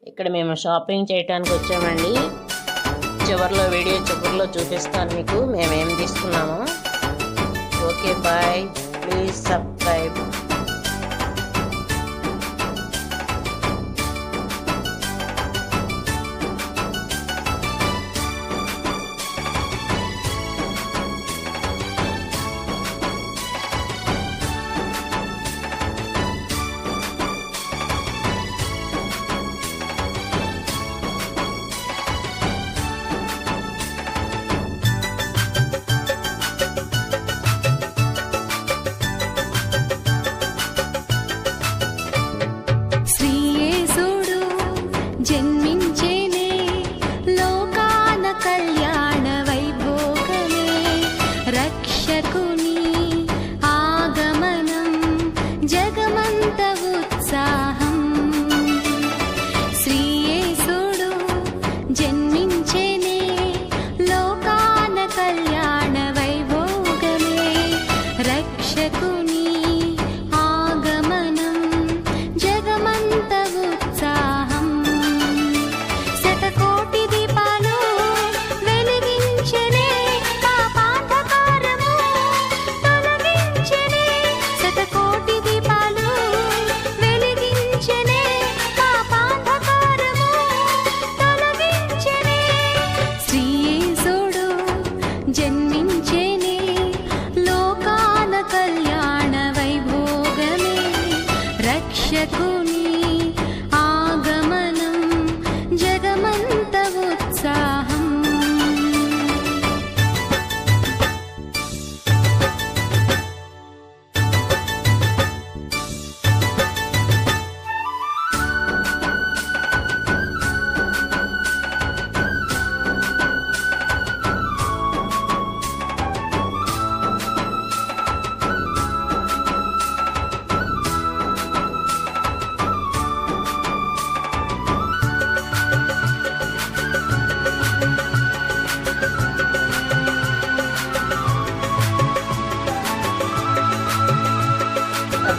ఇక్కడ మేము షాపింగ్ చేయడానికి వచ్చామండి. వీడియో చివరిలో చూపిస్తాను మీకు మేమేం తీసుకున్నామో. Okay bye, please subscribe. రక్షకుని ఆగమనం జగమంత ఉత్సాహం.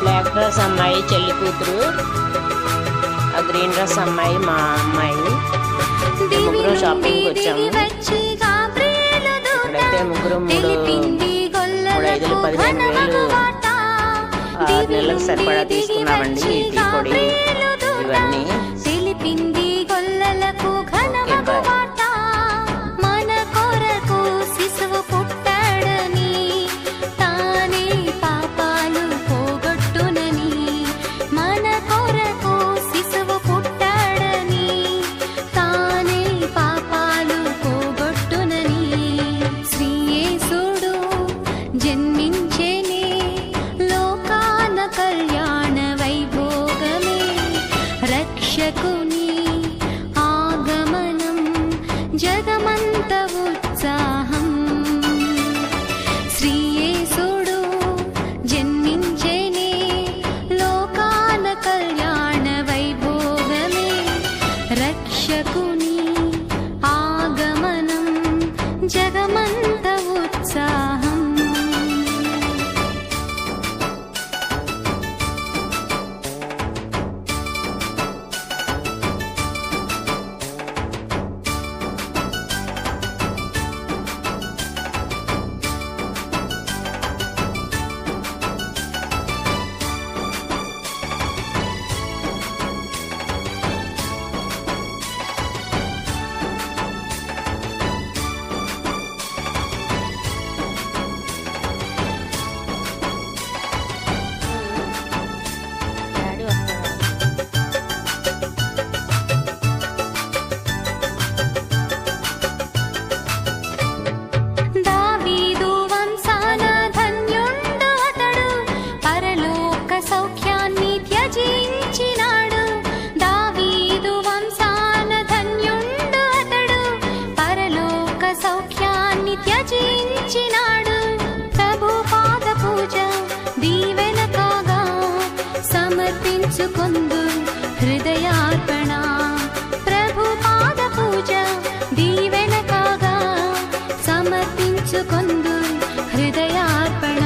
బ్లాక్ డ్రెస్ అమ్మాయి చెల్లి కూతురు, ఆ గ్రీన్ డ్రెస్ అమ్మాయి మా అమ్మాయి. ముగ్గురు షాపింగ్కి వచ్చాము. ఇక్కడైతే ముగ్గురు మూడు 5,000 15,000 6 నెలలకు సరిపడా తీసుకున్నామండి. టీ పొడి ఇవన్నీ. రక్షకుని ఆగమనం జగమంత ఉత్సాహం. శ్రీ యేసుడు జన్మించెనే లోకాన కళ్యాణ వైభోగమే. రక్షకుని ఆగమనం జగమంత ఉత్సాహం. సమర్పించుకొందు హృదయార్పణ. ప్రభు పాద పూజ దీవెన కాగా సమర్పించుకొందు హృదయార్పణ.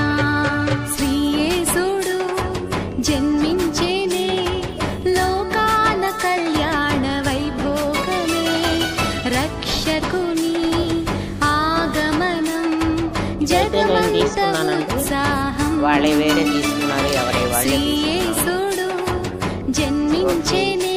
శ్రీ యేసుడు జన్మించెనే లోకాన కళ్యాణ అయితే నేను తీసుకున్నానండి, ఉత్సాహం వాళ్ళే వేరే తీసుకున్నారు, ఎవరే వాళ్ళే తీసుకున్నారు. శ్రీయేసుడు జన్మించెనే